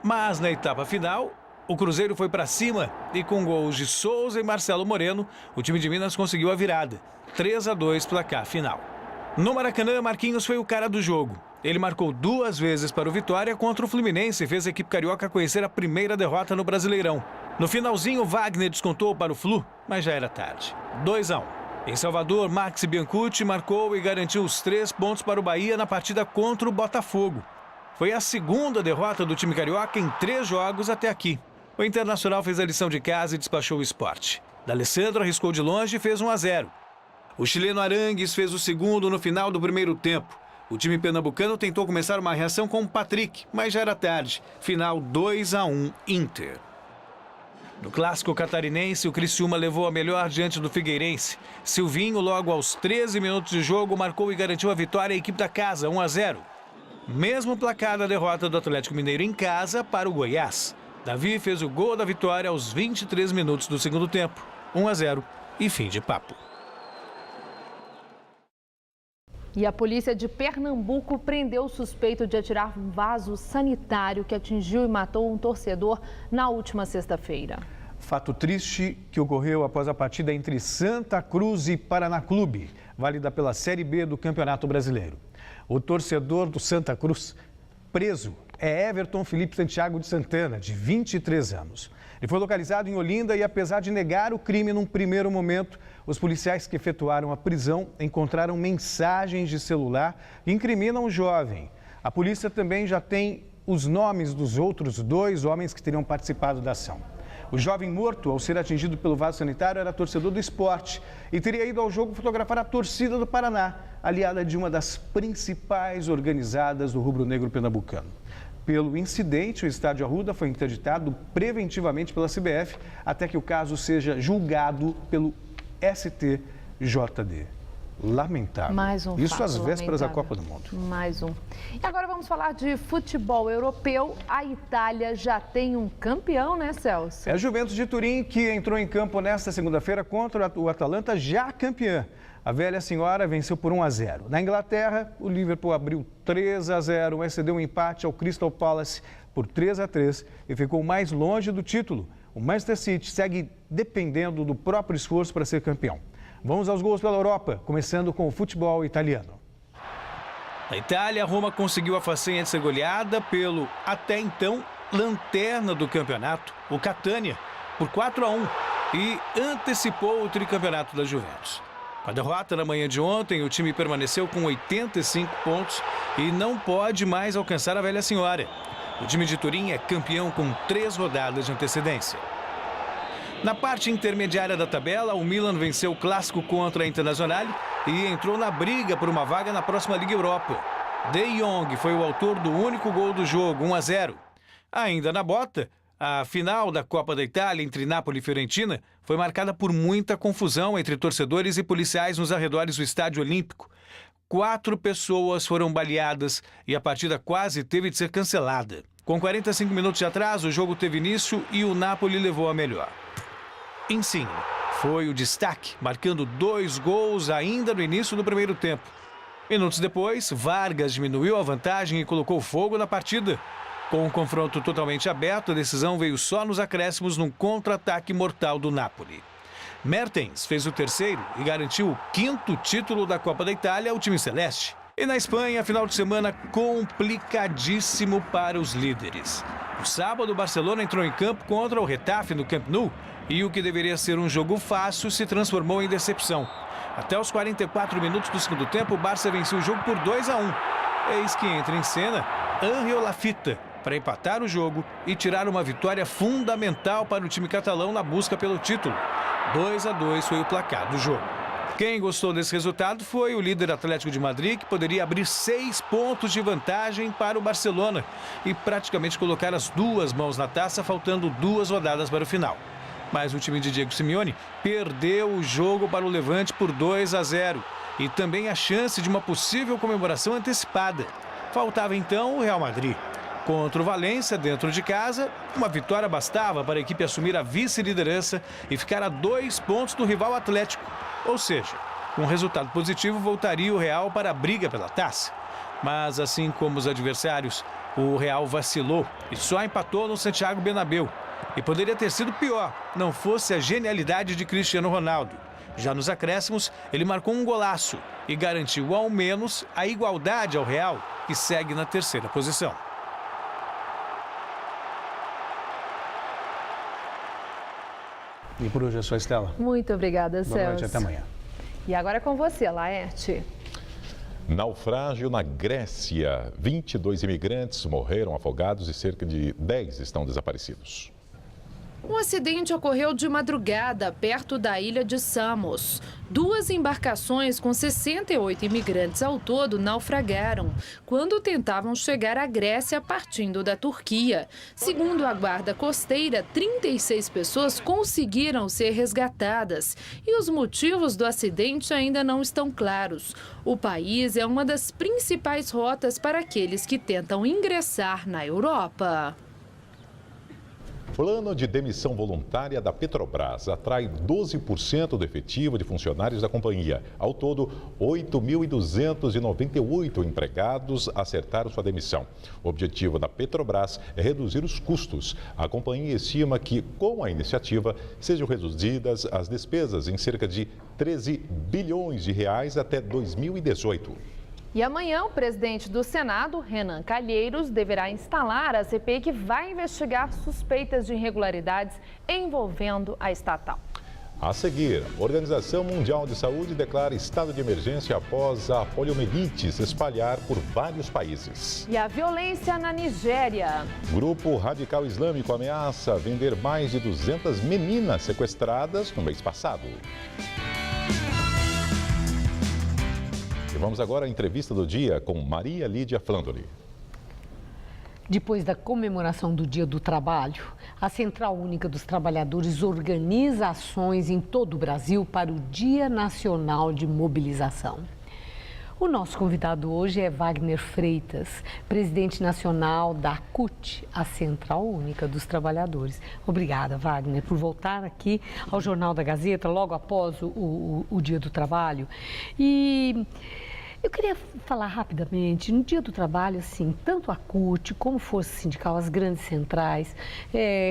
Mas na etapa final, o Cruzeiro foi para cima e com gols de Souza e Marcelo Moreno, o time de Minas conseguiu a virada, 3-2 placar final. No Maracanã, Marquinhos foi o cara do jogo. Ele marcou 2 vezes para o Vitória contra o Fluminense e fez a equipe carioca conhecer a primeira derrota no Brasileirão. No finalzinho, Wagner descontou para o Flu, mas já era tarde. 2-1. Em Salvador, Maxi Biancucci marcou e garantiu os 3 pontos para o Bahia na partida contra o Botafogo. Foi a segunda derrota do time carioca em 3 jogos até aqui. O Internacional fez a lição de casa e despachou o Sport. D'Alessandro arriscou de longe e fez 1-0. O chileno Arangues fez o segundo no final do primeiro tempo. O time pernambucano tentou começar uma reação com o Patrick, mas já era tarde. Final 2-1 Inter. No clássico catarinense, o Criciúma levou a melhor diante do Figueirense. Silvinho, logo aos 13 minutos de jogo, marcou e garantiu a vitória à equipe da casa, 1-0. Mesmo placar da derrota do Atlético Mineiro em casa para o Goiás. Davi fez o gol da vitória aos 23 minutos do segundo tempo, 1-0 e fim de papo. E a polícia de Pernambuco prendeu o suspeito de atirar um vaso sanitário que atingiu e matou um torcedor na última sexta-feira. Fato triste que ocorreu após a partida entre Santa Cruz e Paraná Clube. válida pela Série B do Campeonato Brasileiro. O torcedor do Santa Cruz preso é Everton Felipe Santiago de Santana, de 23 anos. Ele foi localizado em Olinda e, apesar de negar o crime num primeiro momento, os policiais que efetuaram a prisão encontraram mensagens de celular que incriminam o jovem. A polícia também já tem os nomes dos outros 2 homens que teriam participado da ação. O jovem morto, ao ser atingido pelo vaso sanitário, era torcedor do Sport e teria ido ao jogo fotografar a torcida do Paraná, aliada de uma das principais organizadas do rubro-negro pernambucano. Pelo incidente, o estádio Arruda foi interditado preventivamente pela CBF até que o caso seja julgado pelo STJD. Lamentável. Mais um Isso às vésperas da lamentável. Copa do Mundo. Mais um. E agora vamos falar de futebol europeu. A Itália já tem um campeão, né, Celso? É a Juventus de Turim que entrou em campo nesta segunda-feira contra o Atalanta, já campeã. A velha senhora venceu por 1-0. Na Inglaterra, o Liverpool abriu 3-0, mas cedeu um empate ao Crystal Palace por 3-3 e ficou mais longe do título. O Manchester City segue dependendo do próprio esforço para ser campeão. Vamos aos gols pela Europa, começando com o futebol italiano. Na Itália, a Roma conseguiu a façanha de ser goleada pelo, até então, lanterna do campeonato, o Catania, por 4-1 e antecipou o tricampeonato da Juventus. Com a derrota na manhã de ontem, o time permaneceu com 85 pontos e não pode mais alcançar a velha senhora. O time de Turim é campeão com 3 rodadas de antecedência. Na parte intermediária da tabela, o Milan venceu o clássico contra a Internazionale e entrou na briga por uma vaga na próxima Liga Europa. De Jong foi o autor do único gol do jogo, 1-0. Ainda na bota, a final da Copa da Itália entre Napoli e Fiorentina foi marcada por muita confusão entre torcedores e policiais nos arredores do Estádio Olímpico. 4 pessoas foram baleadas e a partida quase teve de ser cancelada. Com 45 minutos de atraso, o jogo teve início e o Napoli levou a melhor. Insigne foi o destaque, marcando 2 gols ainda no início do primeiro tempo. Minutos depois, Vargas diminuiu a vantagem e colocou fogo na partida. Com o confronto totalmente aberto, a decisão veio só nos acréscimos num contra-ataque mortal do Napoli. Mertens fez o terceiro e garantiu o 5º título da Copa da Itália ao time celeste. E na Espanha, final de semana complicadíssimo para os líderes. No sábado, o Barcelona entrou em campo contra o Getafe no Camp Nou e o que deveria ser um jogo fácil se transformou em decepção. Até os 44 minutos do segundo tempo, o Barça venceu o jogo por 2-1. Eis que entra em cena Ángel Lafita para empatar o jogo e tirar uma vitória fundamental para o time catalão na busca pelo título. 2-2 foi o placar do jogo. Quem gostou desse resultado foi o líder Atlético de Madrid, que poderia abrir 6 pontos de vantagem para o Barcelona e praticamente colocar as 2 mãos na taça, faltando 2 rodadas para o final. Mas o time de Diego Simeone perdeu o jogo para o Levante por 2-0 e também a chance de uma possível comemoração antecipada. Faltava então o Real Madrid. Contra o Valência, dentro de casa, uma vitória bastava para a equipe assumir a vice-liderança e ficar a 2 pontos do rival Atlético. Ou seja, com um resultado positivo, voltaria o Real para a briga pela taça. Mas, assim como os adversários, o Real vacilou e só empatou no Santiago Bernabéu. E poderia ter sido pior, não fosse a genialidade de Cristiano Ronaldo. Já nos acréscimos, ele marcou um golaço e garantiu ao menos a igualdade ao Real, que segue na 3ª posição. E por hoje é só, Estela. Muito obrigada, Celso. Boa noite, até amanhã. E agora é com você, Laerte. Naufrágio na Grécia. 22 imigrantes morreram afogados e cerca de 10 estão desaparecidos. Um acidente ocorreu de madrugada, perto da ilha de Samos. 2 embarcações com 68 imigrantes ao todo naufragaram quando tentavam chegar à Grécia partindo da Turquia. Segundo a guarda costeira, 36 pessoas conseguiram ser resgatadas e os motivos do acidente ainda não estão claros. O país é uma das principais rotas para aqueles que tentam ingressar na Europa. Plano de demissão voluntária da Petrobras atrai 12% do efetivo de funcionários da companhia. Ao todo, 8.298 empregados acertaram sua demissão. O objetivo da Petrobras é reduzir os custos. A companhia estima que, com a iniciativa, sejam reduzidas as despesas em cerca de 13 bilhões de reais até 2018. E amanhã, o presidente do Senado, Renan Calheiros, deverá instalar a CPI que vai investigar suspeitas de irregularidades envolvendo a estatal. A seguir, a Organização Mundial de Saúde declara estado de emergência após a poliomielite se espalhar por vários países. E a violência na Nigéria. Grupo radical islâmico ameaça vender mais de 200 meninas sequestradas no mês passado. E vamos agora à entrevista do dia com Maria Lídia Flandoli. Depois da comemoração do Dia do Trabalho, a Central Única dos Trabalhadores organiza ações em todo o Brasil para o Dia Nacional de Mobilização. O nosso convidado hoje é Wagner Freitas, presidente nacional da CUT, a Central Única dos Trabalhadores. Obrigada, Wagner, por voltar aqui ao Jornal da Gazeta logo após o Dia do Trabalho. E eu queria falar rapidamente, no Dia do Trabalho, assim, tanto a CUT como Força Sindical, as grandes centrais,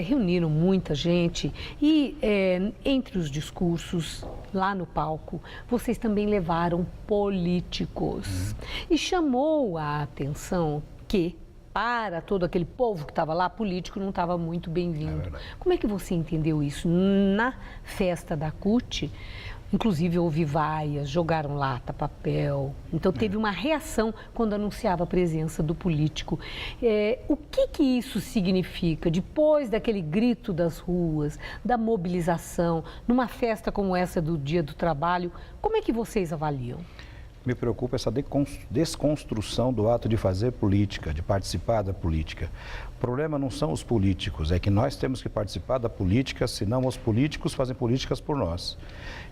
reuniram muita gente e entre os discursos, lá no palco, vocês também levaram políticos. E chamou a atenção que, para todo aquele povo que estava lá, político não estava muito bem-vindo. Como é que você entendeu isso? Na festa da CUT, inclusive houve vaias, jogaram lata, papel. Então teve uma reação quando anunciava a presença do político. O que isso significa depois daquele grito das ruas, da mobilização, numa festa como essa do Dia do Trabalho? Como é que vocês avaliam? Me preocupa essa desconstrução do ato de fazer política, de participar da política. O problema não são os políticos, é que nós temos que participar da política, senão os políticos fazem políticas por nós.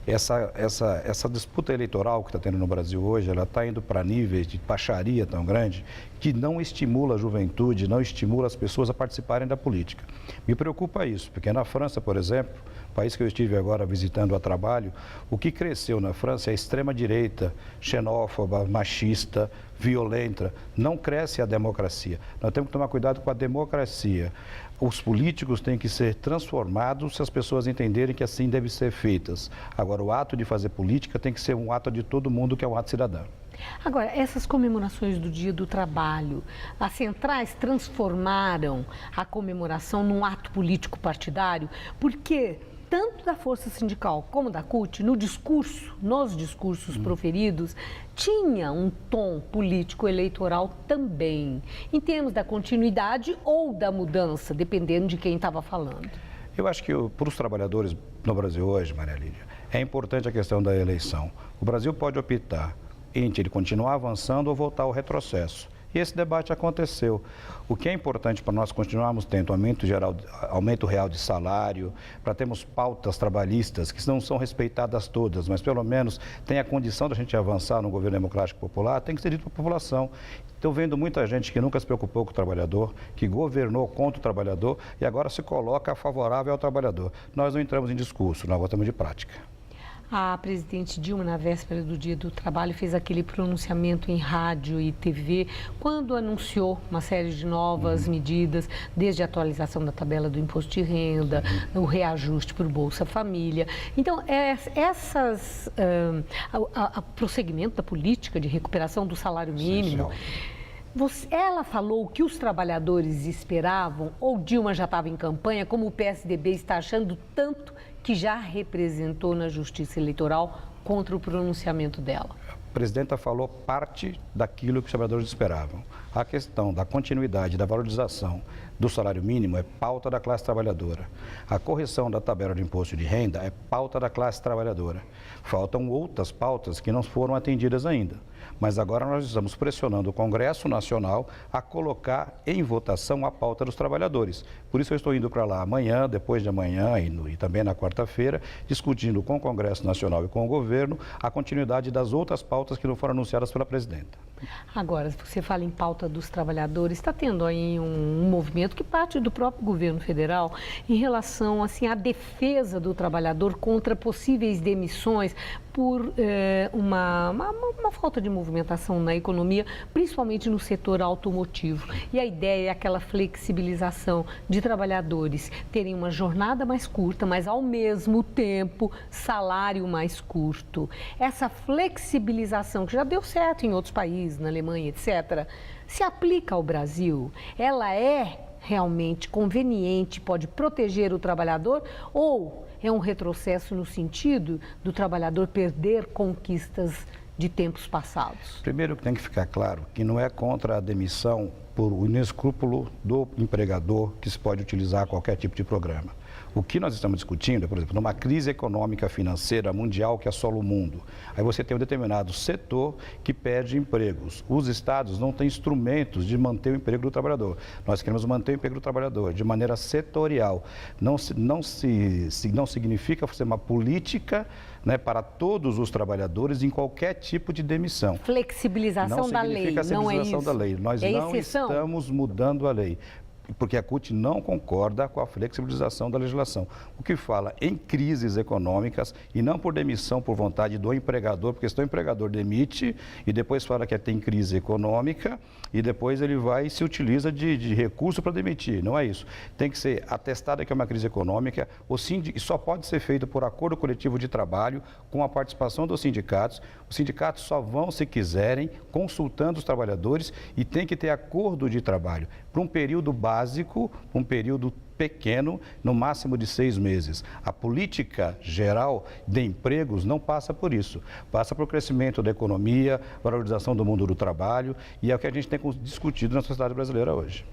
Essa disputa eleitoral que está tendo no Brasil hoje, ela está indo para níveis de baixaria tão grande que não estimula a juventude, não estimula as pessoas a participarem da política. Me preocupa isso, porque na França, por exemplo, país que eu estive agora visitando a trabalho, o que cresceu na França é a extrema-direita, xenófoba, machista, violenta. Não cresce a democracia. Nós temos que tomar cuidado com a democracia. Os políticos têm que ser transformados se as pessoas entenderem que assim devem ser feitas. Agora, o ato de fazer política tem que ser um ato de todo mundo, que é um ato cidadão. Agora, essas comemorações do Dia do Trabalho, as centrais transformaram a comemoração num ato político partidário, porque tanto da Força Sindical como da CUT, nos discursos proferidos, tinha um tom político eleitoral também, em termos da continuidade ou da mudança, dependendo de quem estava falando. Eu acho que para os trabalhadores no Brasil hoje, Maria Lídia, é importante a questão da eleição. O Brasil pode optar entre ele continuar avançando ou voltar ao retrocesso. E esse debate aconteceu. O que é importante para nós continuarmos tendo aumento real de salário, para termos pautas trabalhistas que não são respeitadas todas, mas pelo menos tem a condição da gente avançar no governo democrático popular, tem que ser dito para a população. Estou vendo muita gente que nunca se preocupou com o trabalhador, que governou contra o trabalhador e agora se coloca favorável ao trabalhador. Nós não entramos em discurso, nós votamos de prática. A presidente Dilma, na véspera do Dia do Trabalho, fez aquele pronunciamento em rádio e TV, quando anunciou uma série de novas medidas, desde a atualização da tabela do imposto de renda, o reajuste para o Bolsa Família. Então, o prosseguimento da política de recuperação do salário mínimo, ela falou o que os trabalhadores esperavam, ou Dilma já estava em campanha, como o PSDB está achando tanto que já representou na Justiça Eleitoral contra o pronunciamento dela? A presidenta falou parte daquilo que os trabalhadores esperavam. A questão da continuidade, da valorização do salário mínimo é pauta da classe trabalhadora. A correção da tabela de imposto de renda é pauta da classe trabalhadora. Faltam outras pautas que não foram atendidas ainda. Mas agora nós estamos pressionando o Congresso Nacional a colocar em votação a pauta dos trabalhadores. Por isso eu estou indo para lá amanhã, depois de amanhã e também na quarta-feira, discutindo com o Congresso Nacional e com o governo a continuidade das outras pautas que não foram anunciadas pela presidenta. Agora, se você fala em pauta dos trabalhadores, está tendo aí um movimento que parte do próprio governo federal em relação assim, à defesa do trabalhador contra possíveis demissões por uma falta de movimentação na economia, principalmente no setor automotivo. E a ideia é aquela flexibilização de trabalhadores terem uma jornada mais curta, mas ao mesmo tempo salário mais curto. Essa flexibilização que já deu certo em outros países, na Alemanha, etc., se aplica ao Brasil? Ela é realmente conveniente, pode proteger o trabalhador ou é um retrocesso no sentido do trabalhador perder conquistas de tempos passados? Primeiro que tem que ficar claro que não é contra a demissão por inescrúpulo do empregador que se pode utilizar qualquer tipo de programa. O que nós estamos discutindo é, por exemplo, numa crise econômica financeira mundial que assola o mundo. Aí você tem um determinado setor que perde empregos. Os estados não têm instrumentos de manter o emprego do trabalhador. Nós queremos manter o emprego do trabalhador de maneira setorial. Não significa fazer uma política, né, para todos os trabalhadores em qualquer tipo de demissão. Flexibilização da lei, não é isso? Da lei. Nós não estamos mudando a lei, porque a CUT não concorda com a flexibilização da legislação. O que fala em crises econômicas e não por demissão por vontade do empregador, porque se o empregador demite e depois fala que tem crise econômica e depois ele vai e se utiliza de recurso para demitir. Não é isso. Tem que ser atestada que é uma crise econômica, e só pode ser feito por acordo coletivo de trabalho com a participação dos sindicatos. Os sindicatos só vão, se quiserem, consultando os trabalhadores e tem que ter acordo de trabalho para um período básico, um período pequeno, no máximo de 6 meses. A política geral de empregos não passa por isso. Passa por crescimento da economia, valorização do mundo do trabalho, e é o que a gente tem discutido na sociedade brasileira hoje.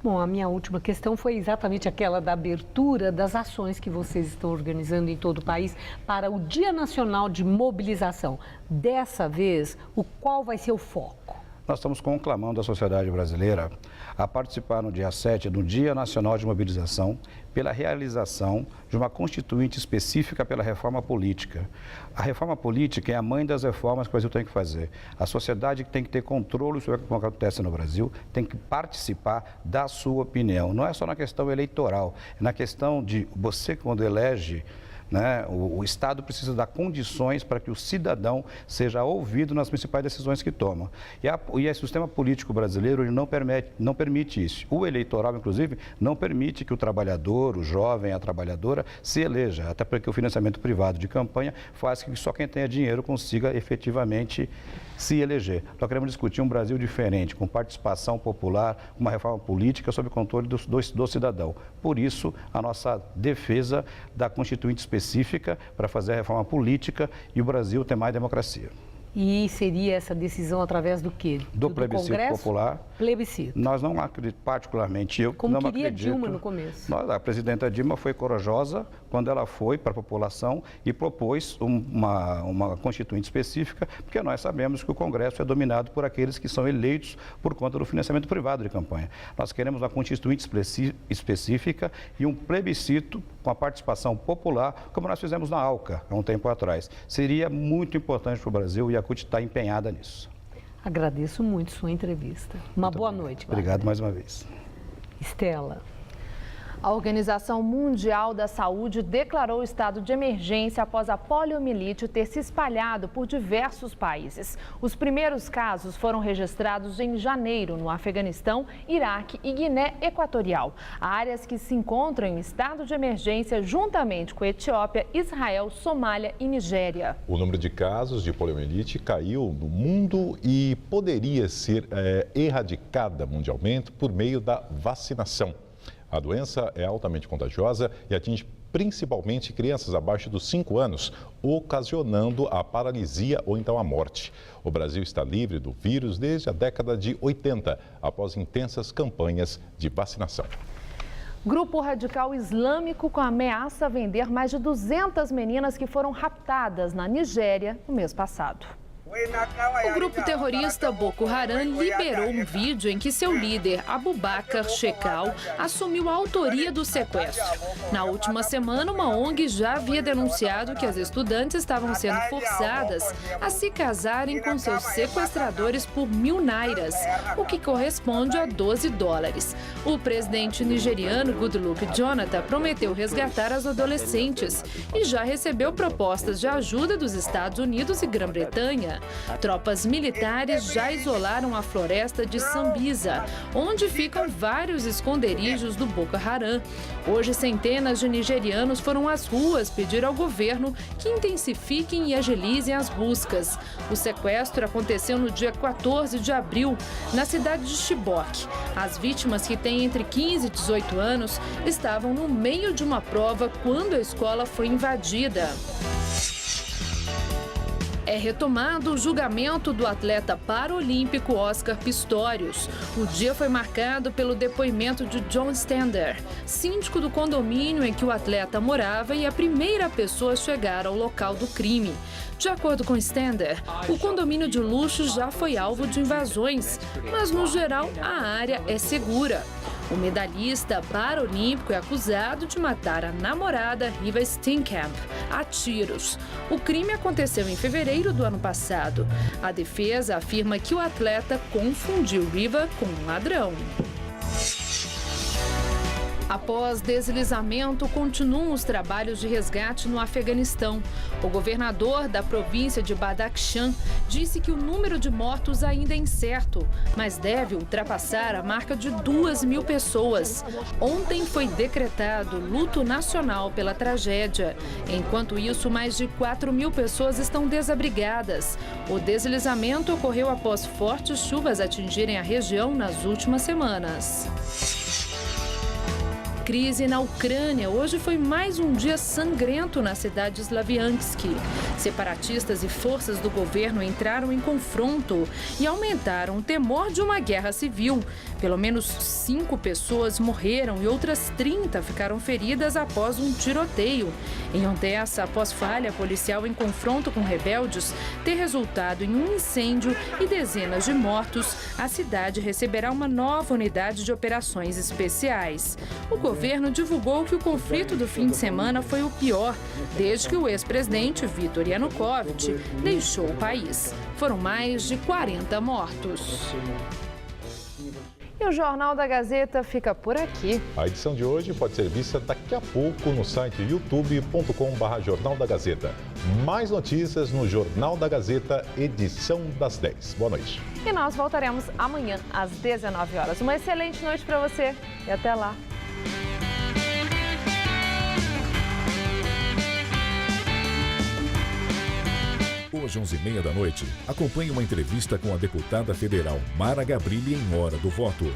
Bom, a minha última questão foi exatamente aquela da abertura das ações que vocês estão organizando em todo o país para o Dia Nacional de Mobilização. Dessa vez, qual vai ser o foco? Nós estamos conclamando a sociedade brasileira a participar no dia 7 do Dia Nacional de Mobilização pela realização de uma constituinte específica pela reforma política. A reforma política é a mãe das reformas que o Brasil tem que fazer. A sociedade tem que ter controle sobre o que acontece no Brasil, tem que participar da sua opinião. Não é só na questão eleitoral, é na questão de você, quando elege, né, o Estado precisa dar condições para que o cidadão seja ouvido nas principais decisões que toma. E o sistema político brasileiro ele não permite isso. O eleitoral, inclusive, não permite que o trabalhador, o jovem, a trabalhadora, se eleja, até porque o financiamento privado de campanha faz com que só quem tenha dinheiro consiga efetivamente se eleger. Nós queremos discutir um Brasil diferente, com participação popular, uma reforma política sob controle do cidadão. Por isso, a nossa defesa da Constituinte específica para fazer a reforma política e o Brasil ter mais democracia. E seria essa decisão através do quê? Do plebiscito Congresso? Popular. Plebiscito. Nós não acreditamos, particularmente eu, como não queria acredito. Dilma no começo. A presidenta Dilma foi corajosa quando ela foi para a população e propôs uma constituinte específica, porque nós sabemos que o Congresso é dominado por aqueles que são eleitos por conta do financiamento privado de campanha. Nós queremos uma constituinte específica e um plebiscito com a participação popular, como nós fizemos na ALCA há um tempo atrás. Seria muito importante para o Brasil e a CUT está empenhada nisso. Agradeço muito sua entrevista. Uma boa noite, Bárbara. Obrigado mais uma vez. Estela. A Organização Mundial da Saúde declarou estado de emergência após a poliomielite ter se espalhado por diversos países. Os primeiros casos foram registrados em janeiro no Afeganistão, Iraque e Guiné Equatorial, áreas que se encontram em estado de emergência juntamente com Etiópia, Israel, Somália e Nigéria. O número de casos de poliomielite caiu no mundo e poderia ser erradicada mundialmente por meio da vacinação. A doença é altamente contagiosa e atinge principalmente crianças abaixo dos 5 anos, ocasionando a paralisia ou então a morte. O Brasil está livre do vírus desde a década de 80, após intensas campanhas de vacinação. Grupo radical islâmico ameaça vender mais de 200 meninas que foram raptadas na Nigéria no mês passado. O O grupo terrorista Boko Haram liberou um vídeo em que seu líder, Abubakar Shekau, assumiu a autoria do sequestro. Na última semana, uma ONG já havia denunciado que as estudantes estavam sendo forçadas a se casarem com seus sequestradores por 1.000 nairas, o que corresponde a $12. O presidente nigeriano Goodluck Jonathan prometeu resgatar as adolescentes e já recebeu propostas de ajuda dos Estados Unidos e Grã-Bretanha. Tropas militares já isolaram a floresta de Sambisa, onde ficam vários esconderijos do Boko Haram. Hoje, centenas de nigerianos foram às ruas pedir ao governo que intensifiquem e agilizem as buscas. O sequestro aconteceu no dia 14 de abril, na cidade de Chibok. As vítimas, que têm entre 15 e 18 anos, estavam no meio de uma prova quando a escola foi invadida. É retomado o julgamento do atleta paralímpico Oscar Pistorius. O dia foi marcado pelo depoimento de John Stender, síndico do condomínio em que o atleta morava e a primeira pessoa a chegar ao local do crime. De acordo com Stender, o condomínio de luxo já foi alvo de invasões, mas no geral a área é segura. O medalhista paralímpico é acusado de matar a namorada Riva Steenkamp a tiros. O crime aconteceu em fevereiro do ano passado. A defesa afirma que o atleta confundiu Riva com um ladrão. Após deslizamento, continuam os trabalhos de resgate no Afeganistão. O governador da província de Badakhshan disse que o número de mortos ainda é incerto, mas deve ultrapassar a marca de 2.000 pessoas. Ontem foi decretado luto nacional pela tragédia. Enquanto isso, mais de 4.000 pessoas estão desabrigadas. O deslizamento ocorreu após fortes chuvas atingirem a região nas últimas semanas. Crise na Ucrânia. Hoje foi mais um dia sangrento na cidade de Slaviansk. Separatistas e forças do governo entraram em confronto e aumentaram o temor de uma guerra civil. Pelo menos 5 pessoas morreram e outras 30 ficaram feridas após um tiroteio. Em Odessa, após falha policial em confronto com rebeldes ter resultado em um incêndio e dezenas de mortos, a cidade receberá uma nova unidade de operações especiais. O governo divulgou que o conflito do fim de semana foi o pior desde que o ex-presidente Viktor Yanukovych deixou o país. Foram mais de 40 mortos. E o Jornal da Gazeta fica por aqui. A edição de hoje pode ser vista daqui a pouco no site youtube.com/Jornal da Gazeta. Mais notícias no Jornal da Gazeta, edição das 10. Boa noite. E nós voltaremos amanhã às 19 horas. Uma excelente noite para você e até lá. Hoje, 11h30 da noite, acompanhe uma entrevista com a deputada federal Mara Gabrilli em Hora do Voto.